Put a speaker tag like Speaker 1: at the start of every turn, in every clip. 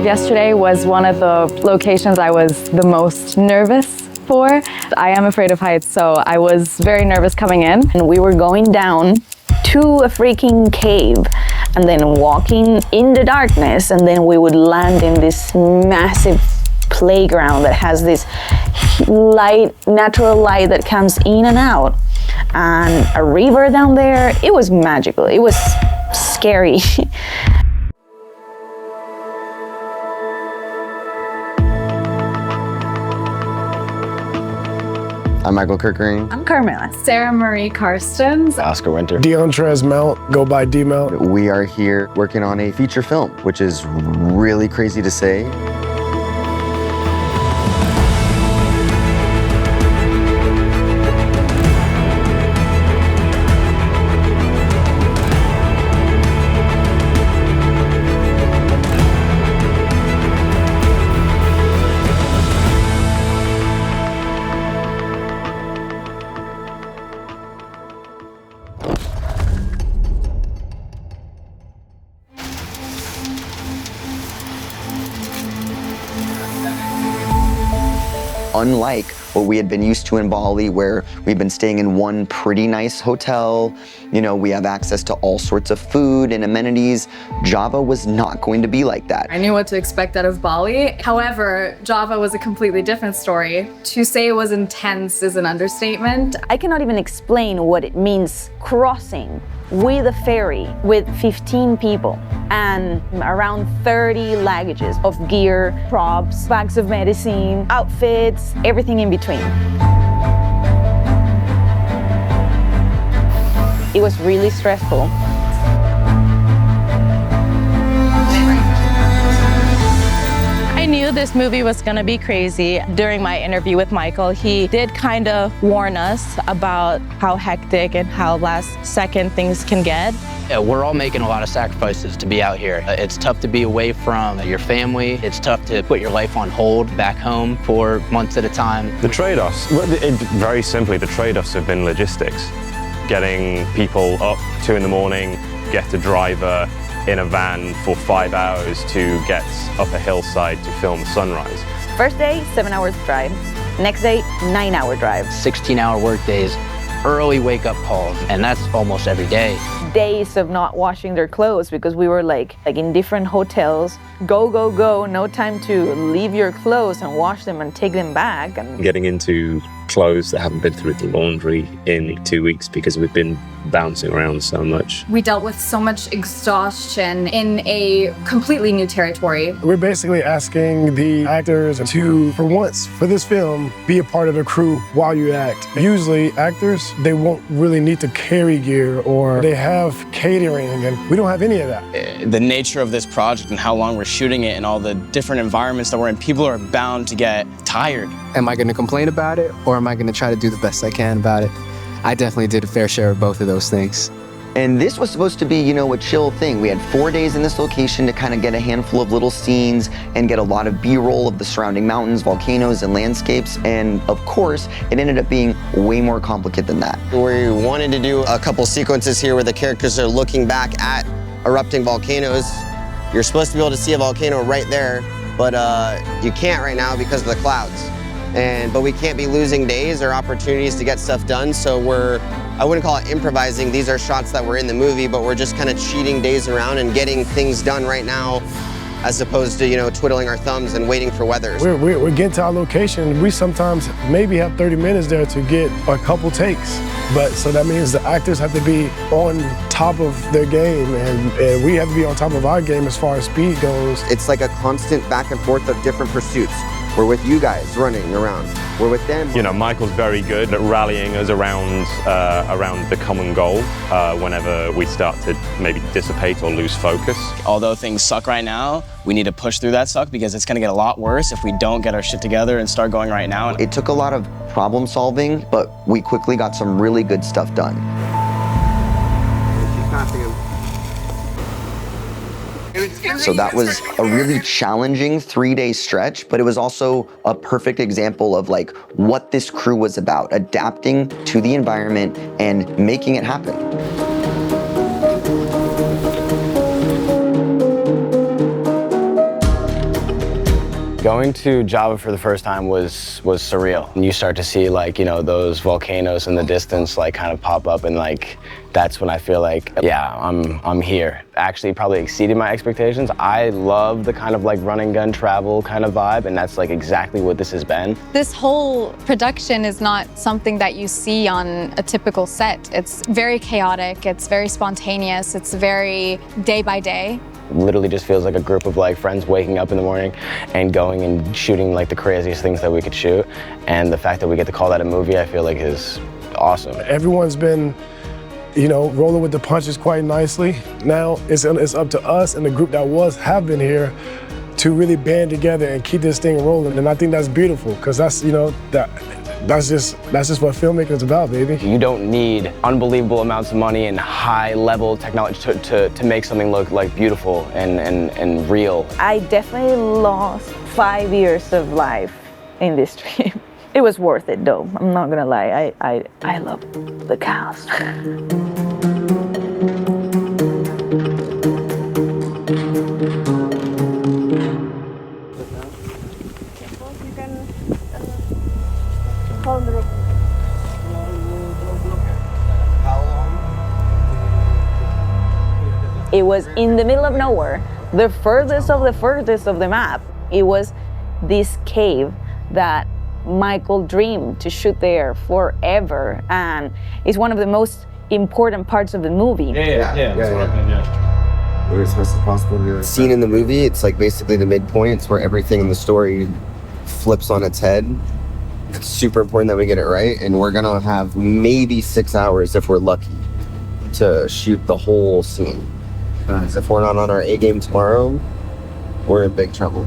Speaker 1: Yesterday was one of the locations I was the most nervous for. I am afraid of heights, so I was very nervous coming in.
Speaker 2: And we were going down to a freaking cave and then walking in the darkness, and then we would land in this massive playground that has this light, natural light that comes in and out, and a river down there. It was magical. It was scary.
Speaker 3: I'm Michael Kerkering.
Speaker 2: I'm Carmela.
Speaker 1: Sarah Marie Karstens.
Speaker 4: Oscar Winter.
Speaker 5: Deontrez Mount, go by D-Mount.
Speaker 3: We are here working on a feature film, which is really crazy to say. Unlike what we had been used to in Bali, where we've been staying in one pretty nice hotel, you know, we have access to all sorts of food and amenities, Java was not going to be like that.
Speaker 1: I knew what to expect out of Bali. However, Java was a completely different story. To say it was intense is an understatement.
Speaker 2: I cannot even explain what it means crossing with a ferry with 15 people and around 30 luggages of gear, props, bags of medicine, outfits, everything in between. It was really stressful.
Speaker 6: I knew this movie was gonna be crazy. During my interview with Michael, he did kind of warn us about how hectic and how last second things can get.
Speaker 4: Yeah, we're all making a lot of sacrifices to be out here. It's tough to be away from your family. It's tough to put your life on hold back home for months at a time.
Speaker 7: The trade-offs, very simply, the trade-offs have been logistics. Getting people up 2 in the morning, get a driver in a van for 5 hours to get up a hillside to film sunrise.
Speaker 2: First day, 7 hours drive. Next day, 9-hour drive.
Speaker 4: 16-hour work days, early wake-up calls, and that's almost every day.
Speaker 2: Days of not washing their clothes because we were like in different hotels. Go, go, go, no time to leave your clothes and wash them and take them back. And
Speaker 7: getting into clothes that haven't been through the laundry in 2 weeks because we've been bouncing around so much.
Speaker 1: We dealt with so much exhaustion in a completely new territory.
Speaker 5: We're basically asking the actors to, for once, for this film, be a part of the crew while you act. Usually actors, they won't really need to carry gear or they have catering, and we don't have any of that.
Speaker 8: The nature of this project and how long we're shooting it and all the different environments that we're in, people are bound to get tired.
Speaker 9: Am I gonna complain about it, or am I gonna try to do the best I can about it? I definitely did a fair share of both of those things.
Speaker 3: And this was supposed to be, you know, a chill thing. We had 4 days in this location to kind of get a handful of little scenes and get a lot of B-roll of the surrounding mountains, volcanoes, and landscapes. And of course, it ended up being way more complicated than that.
Speaker 10: We wanted to do a couple sequences here where the characters are looking back at erupting volcanoes. You're supposed to be able to see a volcano right there, but you can't right now because of the clouds. But we can't be losing days or opportunities to get stuff done, so I wouldn't call it improvising. These are shots that were in the movie, but we're just kind of cheating days around and getting things done right now, as opposed to, you know, twiddling our thumbs and waiting for weather.
Speaker 5: We're getting to our location. We sometimes maybe have 30 minutes there to get a couple takes. But so that means the actors have to be on top of their game, and we have to be on top of our game as far as speed goes.
Speaker 3: It's like a constant back and forth of different pursuits. We're with you guys running around. We're with them.
Speaker 7: You know, Michael's very good at rallying us around the common goal whenever we start to maybe dissipate or lose focus.
Speaker 8: Although things suck right now, we need to push through that suck because it's gonna get a lot worse if we don't get our shit together and start going right now.
Speaker 3: It took a lot of problem solving, but we quickly got some really good stuff done. So that was a really challenging 3-day stretch, but it was also a perfect example of like what this crew was about, adapting to the environment and making it happen.
Speaker 8: Going to Java for the first time was surreal. And you start to see like, you know, those volcanoes in the distance like kind of pop up, and like that's when I feel like, yeah, I'm here. Actually probably exceeded my expectations. I love the kind of like run and gun travel kind of vibe, and that's like exactly what this has been.
Speaker 11: This whole production is not something that you see on a typical set. It's very chaotic, it's very spontaneous, it's very day by day.
Speaker 8: Literally just feels like a group of like friends waking up in the morning and going and shooting like the craziest things that we could shoot. And the fact that we get to call that a movie, I feel like is awesome.
Speaker 5: Everyone's been, you know, rolling with the punches quite nicely. Now it's up to us and the group that have been here to really band together and keep this thing rolling. And I think that's beautiful, because that's, you know, that's just what filmmaking is about, baby.
Speaker 8: You don't need unbelievable amounts of money and high level technology to make something look like beautiful and real.
Speaker 2: I definitely lost 5 years of life in this trip. It was worth it though, I'm not gonna lie. I love the cast. It was in the middle of nowhere, the furthest of the map. It was this cave that Michael dreamed to shoot there forever, and it's one of the most important parts of the movie.
Speaker 10: Where's best possible to do. Scene in the movie, it's like basically the midpoint. It's where everything in the story flips on its head. It's super important that we get it right, and we're gonna have maybe 6 hours if we're lucky to shoot the whole scene. Because if we're not on our A game tomorrow, we're in big trouble.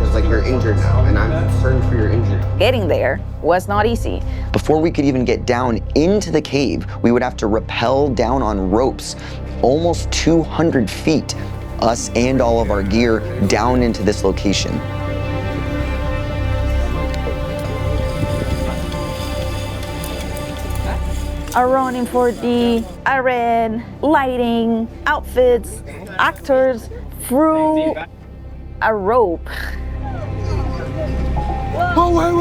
Speaker 10: It's like you're injured now, and I'm concerned for your injury.
Speaker 2: Getting there was not easy.
Speaker 3: Before we could even get down into the cave, we would have to rappel down on ropes almost 200 feet, us and all of our gear, down into this location.
Speaker 2: A running 4D, a red, lighting, outfits, actors, through a rope.
Speaker 5: Oh, wait.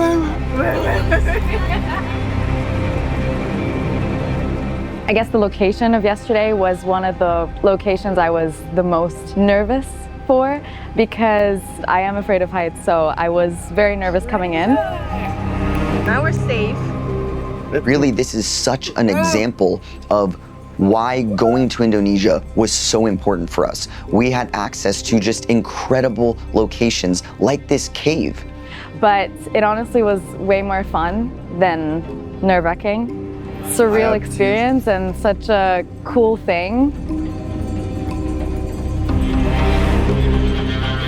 Speaker 1: I guess the location of yesterday was one of the locations I was the most nervous for, because I am afraid of heights, so I was very nervous coming in.
Speaker 2: Now we're safe.
Speaker 3: Really, this is such an example of why going to Indonesia was so important for us. We had access to just incredible locations like this cave.
Speaker 1: But it honestly was way more fun than nerve-wracking. Surreal experience and such a cool thing.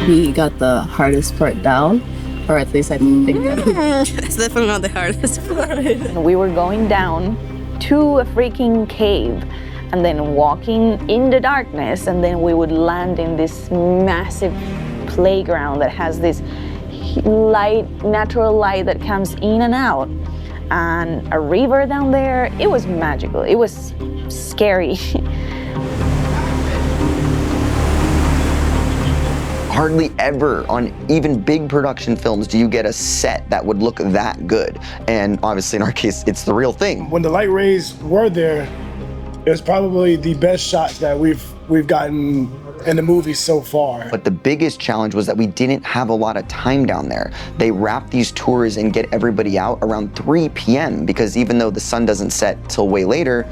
Speaker 6: We got the hardest part down, or at least I think it's definitely not the hardest part.
Speaker 2: We were going down to a freaking cave and then walking in the darkness, and then we would land in this massive playground that has this light, natural light that comes in and out, and a river down there. It was magical. It was scary.
Speaker 3: Hardly ever on even big production films do you get a set that would look that good. And obviously in our case, it's the real thing.
Speaker 5: When the light rays were there, it was probably the best shots that we've gotten in the movie so far.
Speaker 3: But the biggest challenge was that we didn't have a lot of time down there. They wrap these tours and get everybody out around 3 p.m. because even though the sun doesn't set till way later,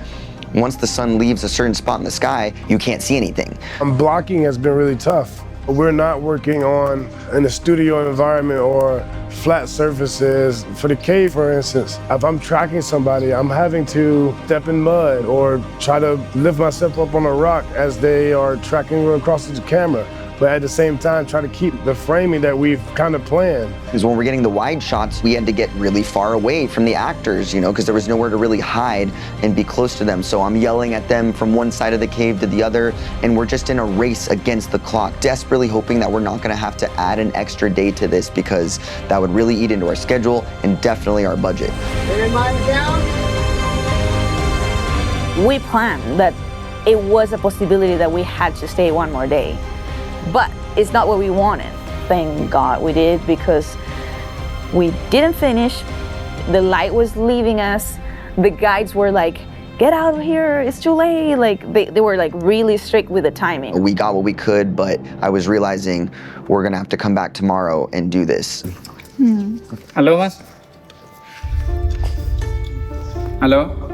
Speaker 3: once the sun leaves a certain spot in the sky, you can't see anything.
Speaker 5: Blocking has been really tough. We're not working in a studio environment or flat surfaces. For the cave, for instance, if I'm tracking somebody, I'm having to step in mud or try to lift myself up on a rock as they are tracking across the camera. But at the same time, try to keep the framing that we've kind of planned.
Speaker 3: Because when we're getting the wide shots, we had to get really far away from the actors, you know, because there was nowhere to really hide and be close to them. So I'm yelling at them from one side of the cave to the other, and we're just in a race against the clock, desperately hoping that we're not gonna have to add an extra day to this, because that would really eat into our schedule and definitely our budget.
Speaker 2: We planned that it was a possibility that we had to stay one more day, but it's not what we wanted. thank God we did, because we didn't finish. The light was leaving us. The guides were like, get out of here, it's too late. Like they were like really strict with the timing.
Speaker 3: We got what we could, but I was realizing we're gonna have to come back tomorrow and do this.
Speaker 12: Hello, Mas. Hello.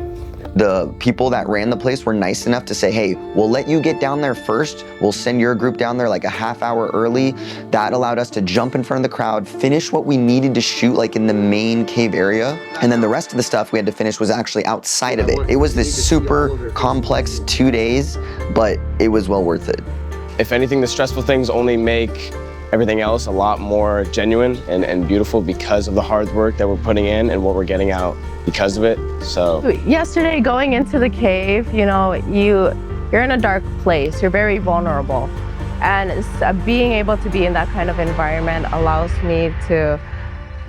Speaker 3: The people that ran the place were nice enough to say, hey, we'll let you get down there first. We'll send your group down there like a half hour early. That allowed us to jump in front of the crowd, finish what we needed to shoot like in the main cave area. And then the rest of the stuff we had to finish was actually outside of it. It was this super complex 2 days, but it was well worth it.
Speaker 8: If anything, the stressful things only make everything else a lot more genuine and beautiful because of the hard work that we're putting in and what we're getting out because of it. So
Speaker 6: yesterday, going into the cave, you know, you're in a dark place, you're very vulnerable. And being able to be in that kind of environment allows me to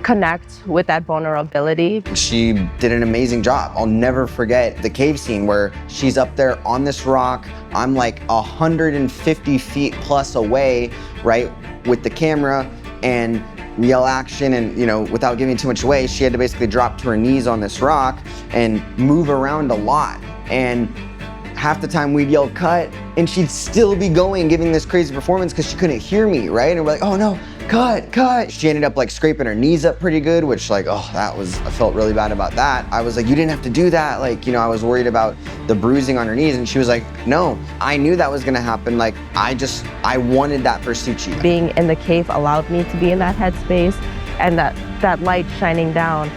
Speaker 6: connect with that vulnerability.
Speaker 10: She did an amazing job. I'll never forget the cave scene where she's up there on this rock. I'm like 150 feet plus away, right, with the camera, and yell action, and you know, without giving too much away, she had to basically drop to her knees on this rock and move around a lot. And half the time we'd yell cut, and she'd still be going, giving this crazy performance because she couldn't hear me, right? And we're like, oh no, cut, cut. She ended up like scraping her knees up pretty good, which like, oh, I felt really bad about that. I was like, you didn't have to do that. Like, you know, I was worried about the bruising on her knees, and she was like, no, I knew that was gonna happen. Like, I wanted that for Suchi.
Speaker 6: Being in the cave allowed me to be in that headspace, and that light shining down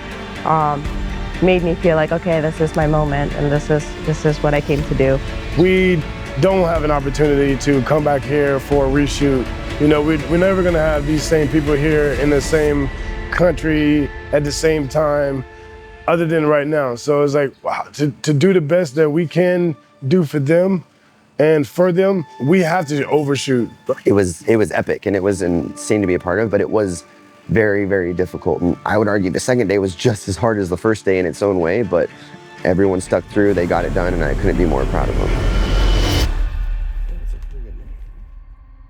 Speaker 6: made me feel like, okay, this is my moment, and this is what I came to do.
Speaker 5: We don't have an opportunity to come back here for a reshoot. You know, we're never gonna have these same people here in the same country at the same time, other than right now. So it's like, wow, to do the best that we can do for them and for them, we have to overshoot.
Speaker 3: It was epic, and it was insane to be a part of, but it was very, very difficult. And I would argue the second day was just as hard as the first day in its own way, but everyone stuck through, they got it done, and I couldn't be more proud of them.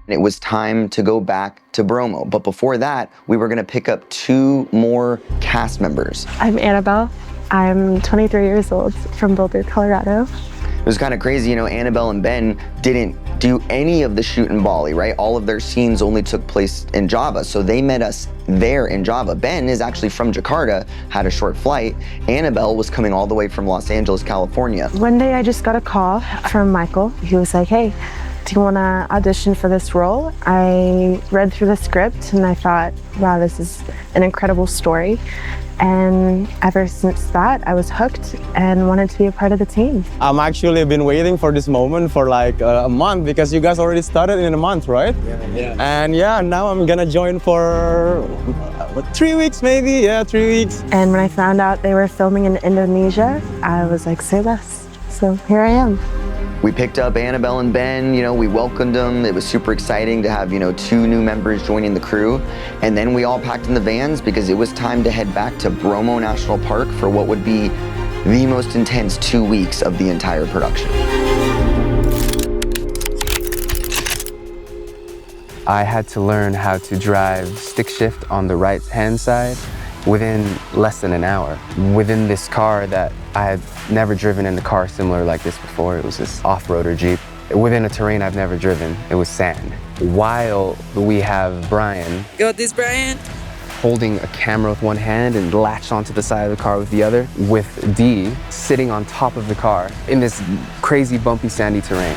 Speaker 3: It was time to go back to Bromo, but before that, we were gonna pick up 2 more cast members.
Speaker 13: I'm Annabelle. I'm 23 years old from Boulder, Colorado.
Speaker 3: It was kind of crazy, you know, Annabelle and Ben didn't do any of the shoot in Bali, right? All of their scenes only took place in Java, so they met us there in Java. Ben is actually from Jakarta, had a short flight. Annabelle was coming all the way from Los Angeles, California.
Speaker 13: One day I just got a call from Michael. He was like, hey, do you want to audition for this role? I read through the script and I thought, wow, this is an incredible story. And ever since that, I was hooked and wanted to be a part of the team.
Speaker 14: I'm actually been waiting for this moment for like a month, because you guys already started in a month, right? Yeah. And yeah, now I'm gonna join for 3 weeks maybe, yeah, 3 weeks.
Speaker 13: And when I found out they were filming in Indonesia, I was like, say less. So here I am.
Speaker 3: We picked up Annabelle and Ben, you know, we welcomed them. It was super exciting to have, you know, 2 new members joining the crew. And then we all packed in the vans because it was time to head back to Bromo National Park for what would be the most intense 2 weeks of the entire production.
Speaker 9: I had to learn how to drive stick shift on the right-hand side within less than an hour. Within this car that I had never driven in a car similar like this before. It was this off-roader Jeep. Within a terrain I've never driven, it was sand. While we have Brian.
Speaker 15: Got this, Brian?
Speaker 9: Holding a camera with one hand and latched onto the side of the car with the other, with Dee sitting on top of the car in this crazy bumpy sandy terrain.